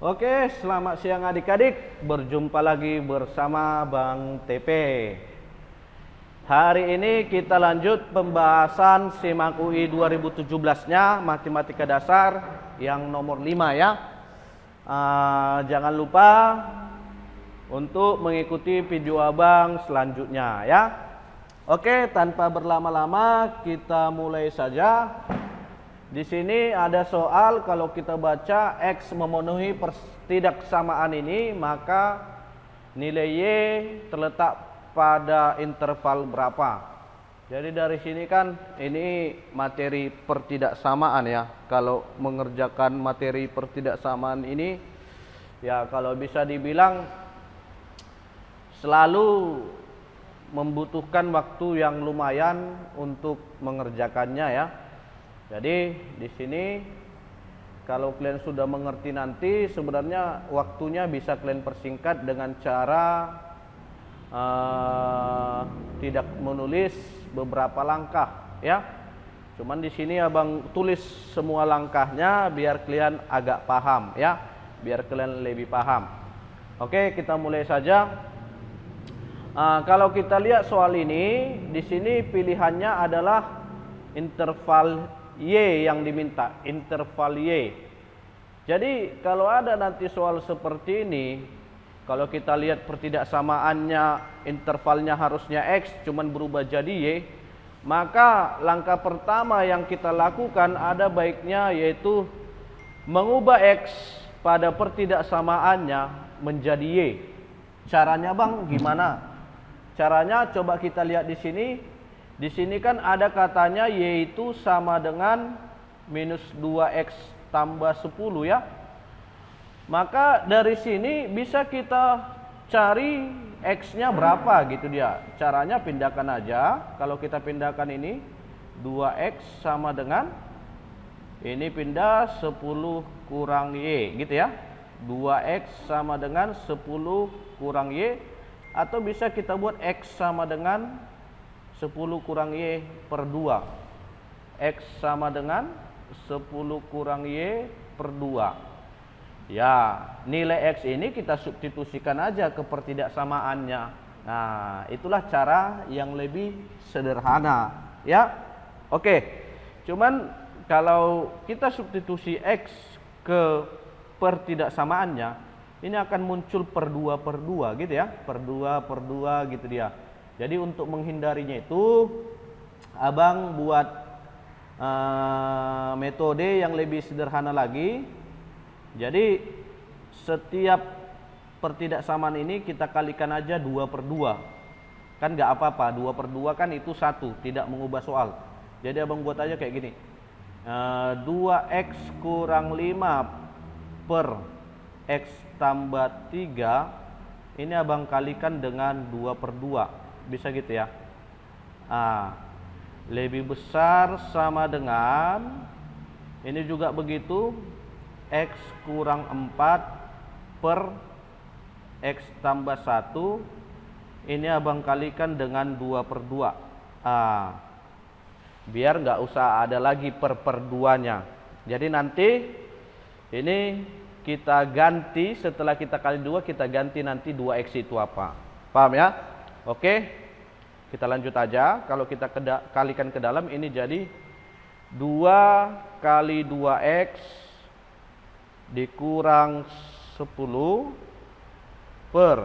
Oke, selamat siang adik-adik. Berjumpa lagi bersama Bang TP. Hari ini kita lanjut pembahasan SIMAK UI 2017-nya Matematika Dasar yang nomor 5 ya. Jangan lupa untuk mengikuti video Abang selanjutnya ya. Oke, tanpa berlama-lama kita mulai saja. Di sini ada soal, kalau kita baca X memenuhi ketidaksamaan ini, maka nilai Y terletak pada interval berapa. Jadi dari sini kan ini materi pertidaksamaan ya. Kalau mengerjakan materi pertidaksamaan ini ya, kalau bisa dibilang selalu membutuhkan waktu yang lumayan untuk mengerjakannya ya. Jadi di sini kalau kalian sudah mengerti nanti, sebenarnya waktunya bisa kalian persingkat dengan cara tidak menulis beberapa langkah ya. Cuman di sini Abang tulis semua langkahnya biar kalian agak paham ya, biar kalian lebih paham. Oke, kita mulai saja. Kalau kita lihat soal ini, di sini pilihannya adalah interval Y yang diminta, interval Y. Jadi kalau ada nanti soal seperti ini, kalau kita lihat pertidaksamaannya, intervalnya harusnya X, cuman berubah jadi Y, maka langkah pertama yang kita lakukan ada baiknya yaitu mengubah X pada pertidaksamaannya menjadi Y. Caranya Bang gimana? Caranya coba kita lihat di sini. Di sini kan ada katanya Y itu sama dengan minus 2X tambah 10 ya. Maka dari sini bisa kita cari X-nya berapa gitu dia. Caranya pindahkan aja. Kalau kita pindahkan ini 2X sama dengan ini pindah 10 kurang Y gitu ya. 2X sama dengan 10 kurang Y. Atau bisa kita buat X sama dengan 10 kurang Y per 2. X sama dengan 10 kurang Y per 2. Ya, nilai X ini kita substitusikan aja ke pertidaksamaannya. Nah, itulah cara yang lebih sederhana ya. Oke. Cuman kalau kita substitusi X ke pertidaksamaannya, ini akan muncul per 2 per 2 gitu ya. Per 2 per 2 gitu dia. Jadi untuk menghindarinya itu Abang buat metode yang lebih sederhana lagi. Jadi setiap pertidaksamaan ini kita kalikan aja 2 per 2. Kan gak apa-apa, 2 per 2 kan itu 1, tidak mengubah soal. Jadi Abang buat aja kayak gini, 2X kurang 5 per X tambah 3. Ini Abang kalikan dengan 2 per 2. Bisa gitu ya. Lebih besar sama dengan ini juga begitu, X kurang 4 per X tambah 1. Ini Abang kalikan dengan 2 per 2. Biar nggak usah ada lagi per 2 nya. Jadi nanti ini kita ganti, setelah kita kali 2 kita ganti nanti 2X itu apa. Paham ya? Oke, kita lanjut aja. Kalau kita kalikan ke dalam, ini jadi 2 kali 2X dikurang 10 per,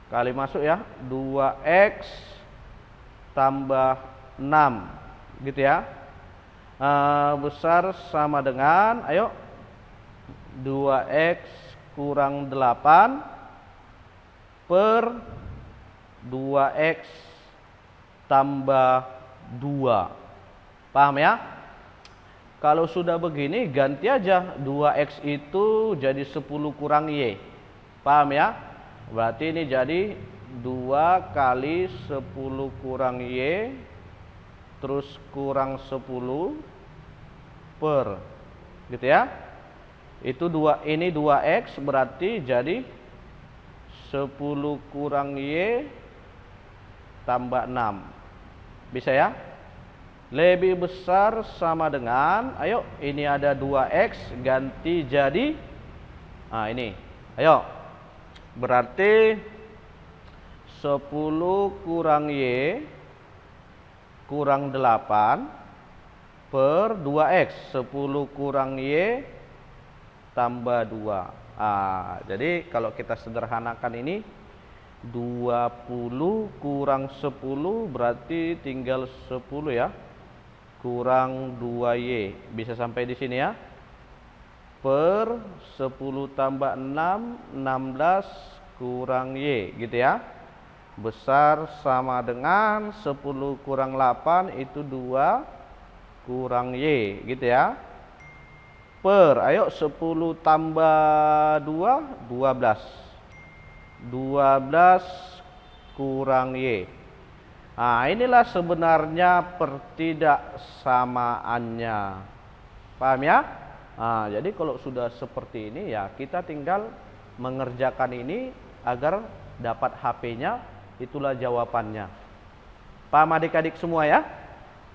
kali masuk ya, 2X tambah 6 gitu ya. Besar sama dengan, ayo, 2X kurang 8 per 2X tambah 2. Paham ya? Kalau sudah begini ganti aja, 2X itu jadi 10 kurang Y. Paham ya? Berarti ini jadi 2 kali 10 kurang Y terus kurang 10 per, gitu ya. Itu 2, ini 2X berarti jadi 10 kurang Y tambah 6. Bisa ya? Lebih besar sama dengan, ayo, ini ada 2X ganti jadi Nah, ini. Ayo. Berarti 10 kurang Y kurang 8 per 2X. 10 kurang Y tambah 2. Jadi kalau kita sederhanakan ini 20 kurang 10 berarti tinggal 10 ya. Kurang 2Y. Bisa sampai di sini ya. Per 10 tambah 6, 16 kurang Y gitu ya. Besar sama dengan 10 kurang 8 itu 2 kurang Y gitu ya. Per, ayo 10 tambah 2, 12. 12 kurang Y. Nah, inilah sebenarnya pertidaksamaannya. Paham ya? Nah, jadi kalau sudah seperti ini ya kita tinggal mengerjakan ini agar dapat HP-nya, itulah jawabannya. Paham adik-adik semua ya?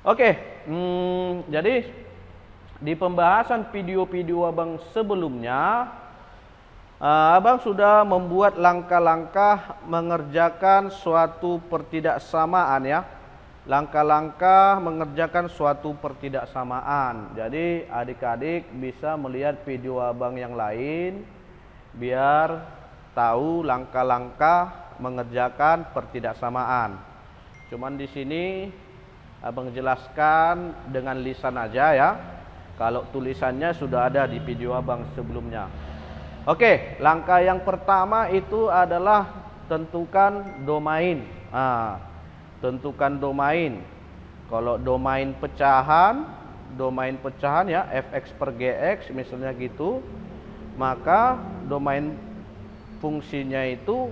Oke, jadi di pembahasan video-video abang sebelumnya, abang sudah membuat langkah-langkah mengerjakan suatu pertidaksamaan ya. Langkah-langkah mengerjakan suatu pertidaksamaan. Jadi adik-adik bisa melihat video abang yang lain biar tahu langkah-langkah mengerjakan pertidaksamaan. Cuman di sini abang jelaskan dengan lisan aja ya. Kalau tulisannya sudah ada di video abang sebelumnya. Oke, langkah yang pertama itu adalah tentukan domain. Tentukan domain. Kalau domain pecahan ya fx per gx misalnya gitu, maka domain fungsinya itu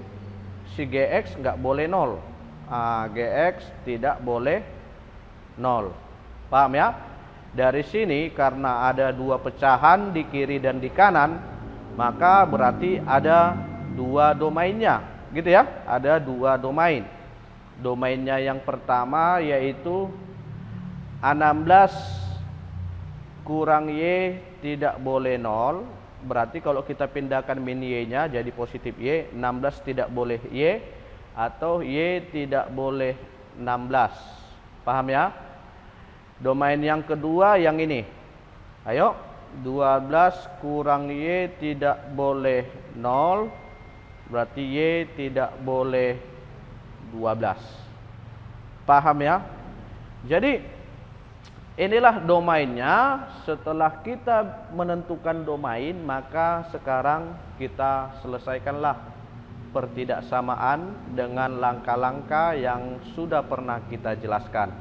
si gx nggak boleh 0. Gx tidak boleh 0. Paham ya? Dari sini karena ada dua pecahan di kiri dan di kanan, maka berarti ada dua domainnya, gitu ya? Ada dua domain. Domainnya yang pertama yaitu 16 kurang Y tidak boleh 0. Berarti kalau kita pindahkan min Y-nya jadi positif Y, 16 tidak boleh Y, atau Y tidak boleh 16. Paham ya? Domain yang kedua yang ini. Ayo, 12 kurang Y tidak boleh 0. Berarti Y tidak boleh 12. Paham ya? Jadi inilah domainnya. Setelah kita menentukan domain, maka sekarang kita selesaikanlah pertidaksamaan dengan langkah-langkah yang sudah pernah kita jelaskan.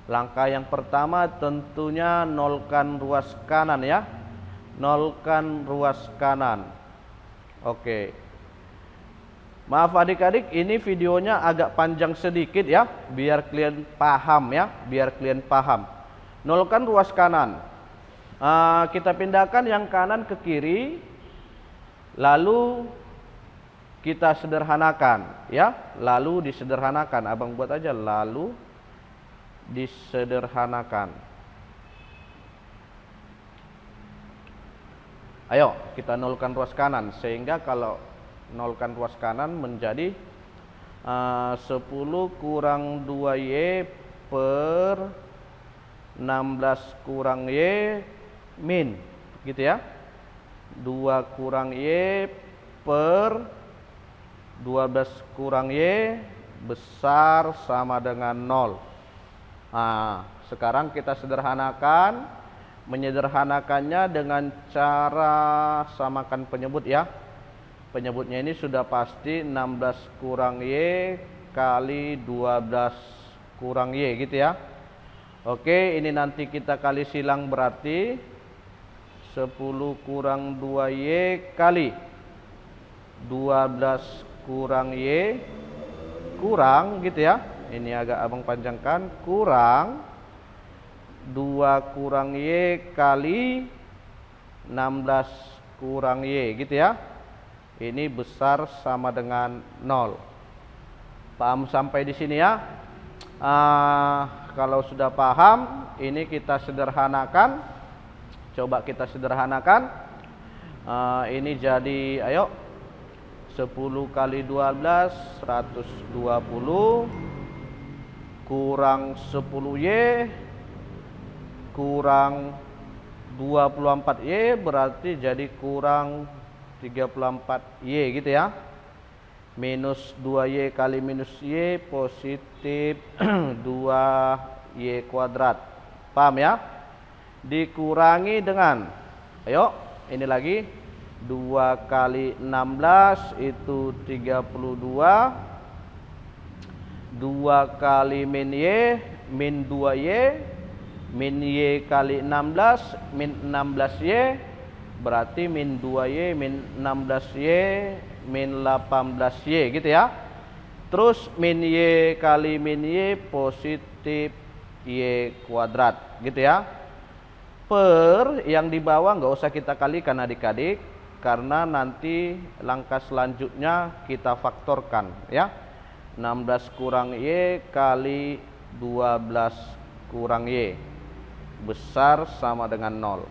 Langkah yang pertama tentunya nolkan ruas kanan ya. Nolkan ruas kanan. Oke. Maaf adik-adik, ini videonya agak panjang sedikit ya, biar kalian paham ya, biar kalian paham. Nolkan ruas kanan. Kita pindahkan yang kanan ke kiri, lalu kita sederhanakan ya, lalu disederhanakan. Abang buat aja lalu disederhanakan. Ayo kita nolkan ruas kanan, sehingga kalau nolkan ruas kanan menjadi 10 kurang 2Y per 16 kurang Y min, gitu ya. 2 kurang Y per 12 kurang Y besar sama dengan 0. Sekarang kita sederhanakan. Menyederhanakannya dengan cara samakan penyebut ya. Penyebutnya ini sudah pasti 16 kurang Y kali 12 kurang Y gitu ya. Oke, ini nanti kita kali silang berarti 10 kurang 2Y kali 12 kurang Y kurang gitu ya. Ini agak abang panjangkan, kurang 2 kurang Y kali 16 kurang Y gitu ya. Ini besar sama dengan 0. Paham sampai di sini ya? Kalau sudah paham, ini kita sederhanakan. Coba kita sederhanakan. Ini jadi, ayo, 10 kali 12, 120, kurang 10Y, kurang 24Y, berarti jadi kurang 34Y gitu ya. Minus 2Y kali minus Y, positif 2Y kuadrat. Paham ya? Dikurangi dengan, ayo, ini lagi, 2 kali 16 itu 32, 2 kali min Y, min 2Y, min Y kali 16, min 16Y, berarti min 2Y, min 16Y, min 18Y gitu ya. Terus min Y kali min Y, positif Y kuadrat gitu ya. Per yang di bawah nggak usah kita kalikan adik-adik, karena nanti langkah selanjutnya kita faktorkan ya. 16 kurang Y kali 12 kurang Y, besar sama dengan 0.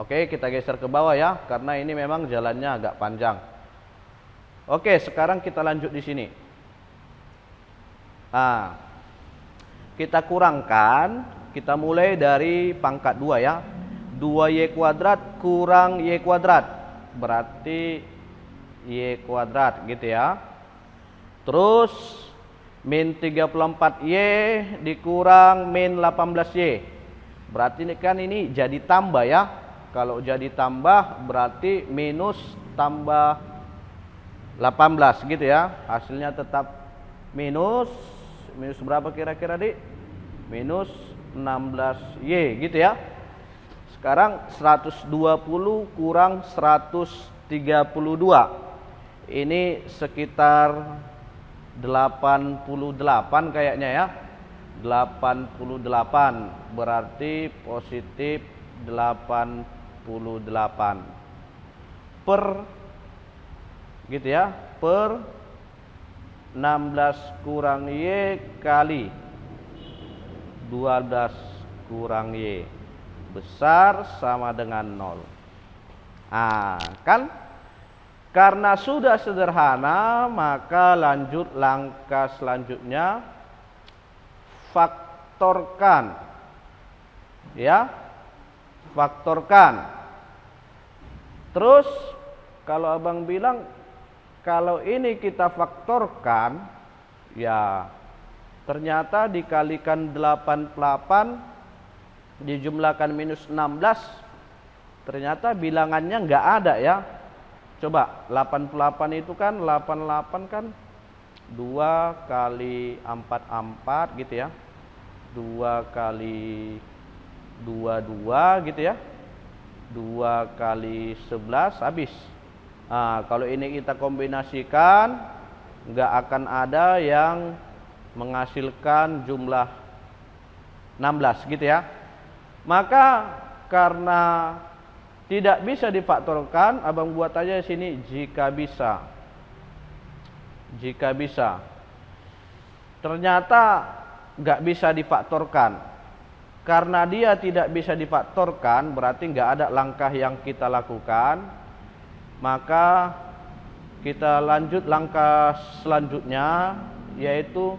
Oke, kita geser ke bawah ya, karena ini memang jalannya agak panjang. Oke, sekarang kita lanjut di sini. Kita kurangkan. Kita mulai dari pangkat 2 ya. 2Y kuadrat kurang Y kuadrat, berarti Y kuadrat gitu ya. Terus min 34Y dikurang min 18Y, berarti ini kan ini jadi tambah ya. Kalau jadi tambah berarti minus tambah 18 gitu ya. Hasilnya tetap minus berapa kira-kira, Dik? Minus 16Y gitu ya. Sekarang 120 kurang 132. Ini sekitar 88 kayaknya ya. 88 berarti positif 88 per gitu ya, per 16 kurang Y kali 12 kurang Y, besar sama dengan 0. Kan karena sudah sederhana, maka lanjut langkah selanjutnya, faktorkan ya, faktorkan. Terus kalau abang bilang kalau ini kita faktorkan ya, ternyata dikalikan 88 dijumlahkan minus 16, ternyata bilangannya nggak ada ya. Coba 88 itu kan 88 kan 2 kali 4 gitu ya, 2 kali 2 gitu ya, 2 kali 11 habis. Kalau ini kita kombinasikan nggak akan ada yang menghasilkan jumlah 16 gitu ya. Maka karena tidak bisa difaktorkan, abang buat aja di sini jika bisa. Jika bisa. Ternyata nggak bisa difaktorkan. Karena dia tidak bisa difaktorkan, berarti nggak ada langkah yang kita lakukan. Maka kita lanjut langkah selanjutnya, yaitu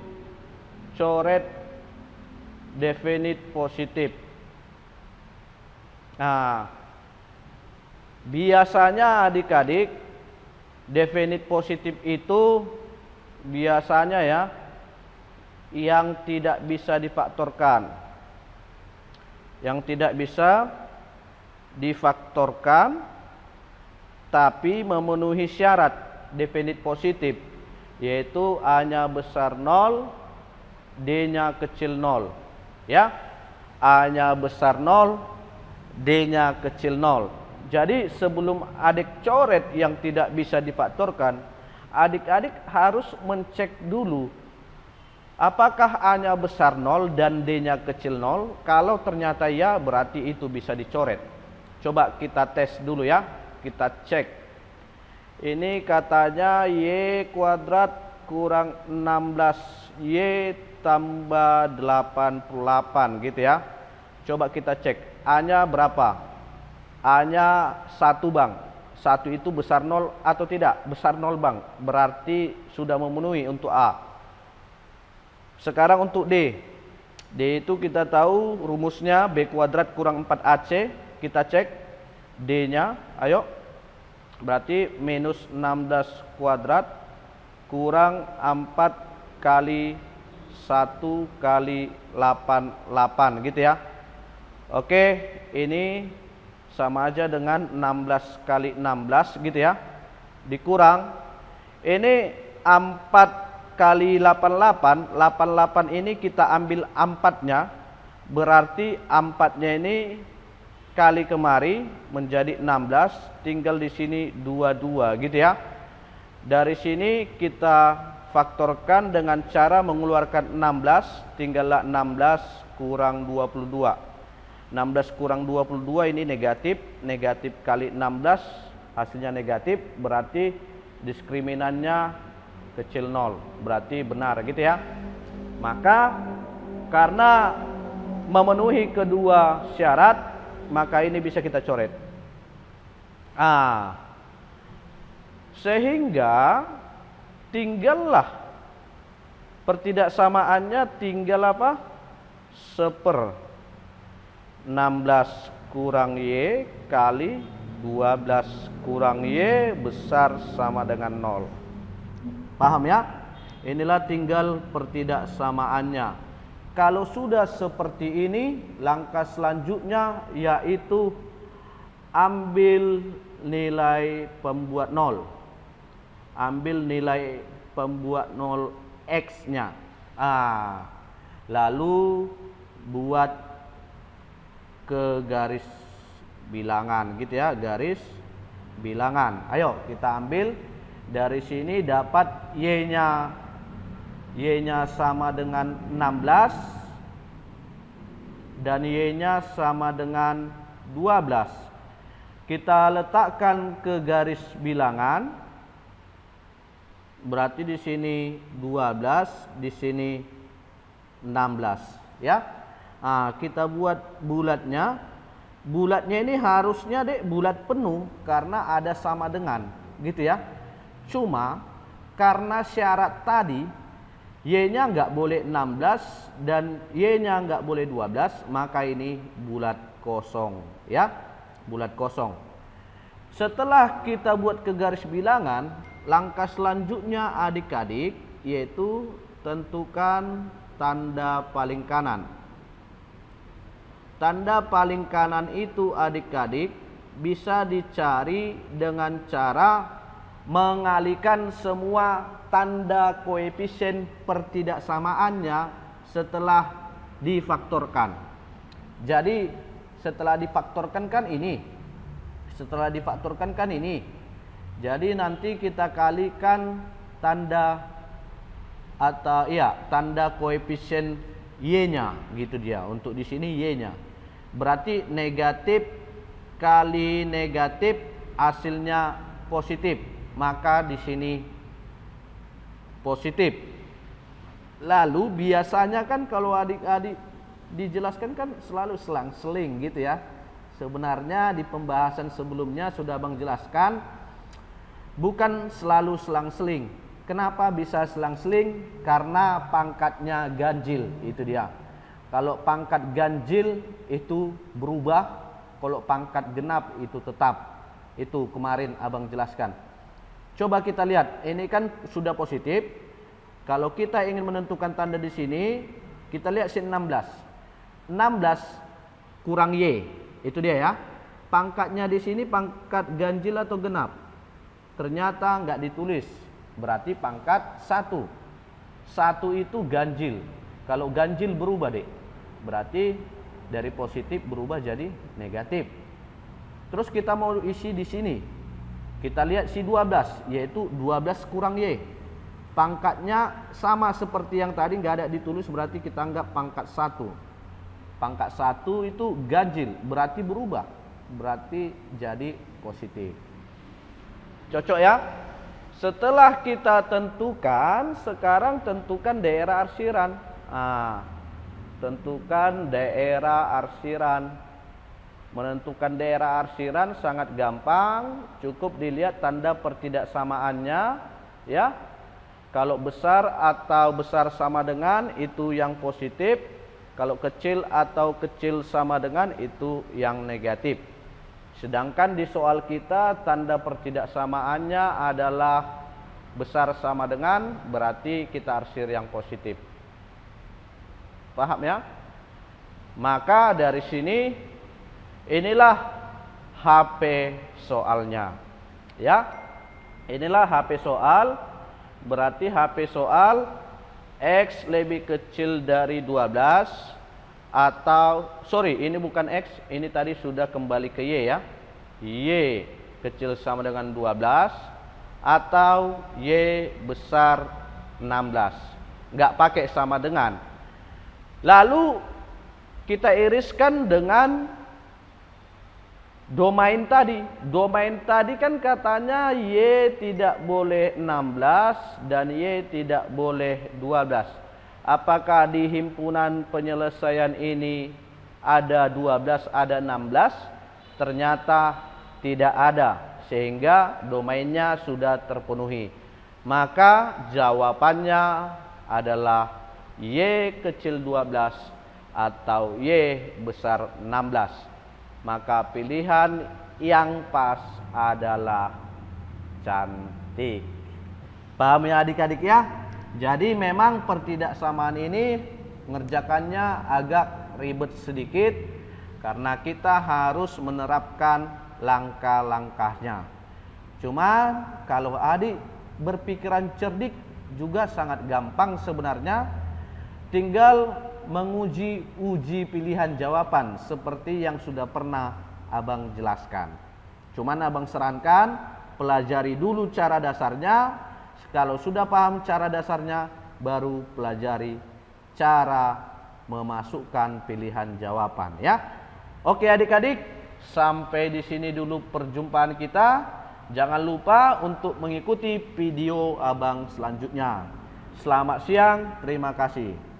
coret definit positif. Biasanya adik-adik, definit positif itu biasanya ya yang tidak bisa difaktorkan. Yang tidak bisa difaktorkan tapi memenuhi syarat definit positif, yaitu A-nya besar 0, D-nya kecil 0 ya. A-nya besar 0, D-nya kecil 0. Jadi sebelum adik coret yang tidak bisa difaktorkan, adik-adik harus mencek dulu apakah A-nya besar 0 dan D-nya kecil 0. Kalau ternyata ya, berarti itu bisa dicoret. Coba kita tes dulu ya. Kita cek. Ini katanya Y kuadrat kurang 16Y tambah 88 gitu ya. Coba kita cek. A-nya berapa? A-nya 1 Bang. 1 itu besar 0 atau tidak? Besar 0 Bang. Berarti sudah memenuhi untuk A. Sekarang untuk D. D itu kita tahu rumusnya B kuadrat kurang 4AC. Kita cek D-nya. Ayo. Berarti minus 16 kuadrat kurang 4 kali 1 kali 88 gitu ya. Oke, ini sama aja dengan 16 kali 16 gitu ya. Dikurang ini 4 kali 88. 88 ini kita ambil 4-nya. Berarti 4-nya ini kali kemari menjadi 16. Tinggal di sini 22 gitu ya. Dari sini kita faktorkan dengan cara mengeluarkan 16. Tinggallah 16 kurang 22. 16 kurang 22 ini negatif. Negatif kali 16 hasilnya negatif. Berarti diskriminannya kecil 0. Berarti benar gitu ya. Maka karena memenuhi kedua syarat, maka ini bisa kita coret. Sehingga tinggallah pertidaksamaannya tinggal apa? 16 kurang Y kali 12 kurang Y besar sama dengan 0. Paham ya? Inilah tinggal pertidaksamaannya. Kalau sudah seperti ini, langkah selanjutnya yaitu ambil nilai pembuat 0. Ambil nilai pembuat 0 X-nya. Lalu buat ke garis bilangan gitu ya, garis bilangan. Ayo kita ambil dari sini dapat Y-nya. Y-nya sama dengan 16 dan Y-nya sama dengan 12. Kita letakkan ke garis bilangan. Berarti di sini 12, di sini 16 ya. Kita buat bulatnya. Bulatnya ini harusnya bulat penuh karena ada sama dengan gitu ya. Cuma karena syarat tadi Y-nya nggak boleh 16 dan Y-nya nggak boleh 12, maka ini bulat kosong ya. Bulat kosong. Setelah kita buat ke garis bilangan, langkah selanjutnya adik-adik yaitu tentukan tanda paling kanan. Tanda paling kanan itu adik-adik bisa dicari dengan cara mengalihkan semua tanda koefisien pertidaksamaannya setelah difaktorkan. Jadi setelah difaktorkan kan ini. Setelah difaktorkan kan ini. Jadi nanti kita kalikan tanda atau tanda koefisien Y-nya gitu dia. Untuk di sini Y-nya. Berarti negatif kali negatif hasilnya positif. Maka di sini positif. Lalu biasanya kan kalau adik-adik dijelaskan kan selalu selang-seling gitu ya. Sebenarnya di pembahasan sebelumnya sudah Bang jelaskan bukan selalu selang-seling. Kenapa bisa selang-seling? Karena pangkatnya ganjil, itu dia. Kalau pangkat ganjil itu berubah, kalau pangkat genap itu tetap. Itu kemarin Abang jelaskan. Coba kita lihat, ini kan sudah positif. Kalau kita ingin menentukan tanda di sini, kita lihat sini 16. 16 kurang Y, itu dia ya. Pangkatnya di sini pangkat ganjil atau genap? Ternyata nggak ditulis. Berarti pangkat 1. 1 itu ganjil. Kalau ganjil berubah deh. Berarti dari positif berubah jadi negatif. Terus kita mau isi di sini. Kita lihat si 12, yaitu 12 kurang Y. Pangkatnya sama seperti yang tadi, nggak ada ditulis, berarti kita anggap pangkat 1. Pangkat 1 itu ganjil, berarti berubah. Berarti jadi positif. Cocok ya? Setelah kita tentukan, sekarang tentukan daerah arsiran. Tentukan daerah arsiran. Menentukan daerah arsiran sangat gampang, cukup dilihat tanda pertidaksamaannya, ya. Kalau besar atau besar sama dengan itu yang positif, kalau kecil atau kecil sama dengan itu yang negatif. Sedangkan di soal kita tanda pertidaksamaannya adalah besar sama dengan, berarti kita arsir yang positif. Paham ya? Maka dari sini inilah HP soalnya. Ya. Inilah HP soal. Berarti HP soal X lebih kecil dari 12 atau ini bukan X, ini tadi sudah kembali ke Y ya. Y kecil sama dengan 12 atau Y besar 16. Enggak pakai sama dengan. Lalu kita iriskan dengan domain tadi. Domain tadi kan katanya Y tidak boleh 16 dan Y tidak boleh 12. Apakah di himpunan penyelesaian ini ada 12, ada 16? Ternyata tidak ada, sehingga domainnya sudah terpenuhi. Maka jawabannya adalah Y kecil 12 atau Y besar 16. Maka pilihan yang pas adalah cantik. Paham ya adik-adik ya? Jadi memang pertidaksamaan ini mengerjakannya agak ribet sedikit karena kita harus menerapkan langkah-langkahnya. Cuma kalau adik berpikiran cerdik juga sangat gampang sebenarnya. Tinggal uji pilihan jawaban seperti yang sudah pernah abang jelaskan. Cuman abang sarankan pelajari dulu cara dasarnya. Kalau sudah paham cara dasarnya, baru pelajari cara memasukkan pilihan jawaban ya. Oke adik-adik, sampai di sini dulu perjumpaan kita. Jangan lupa untuk mengikuti video abang selanjutnya. Selamat siang, terima kasih.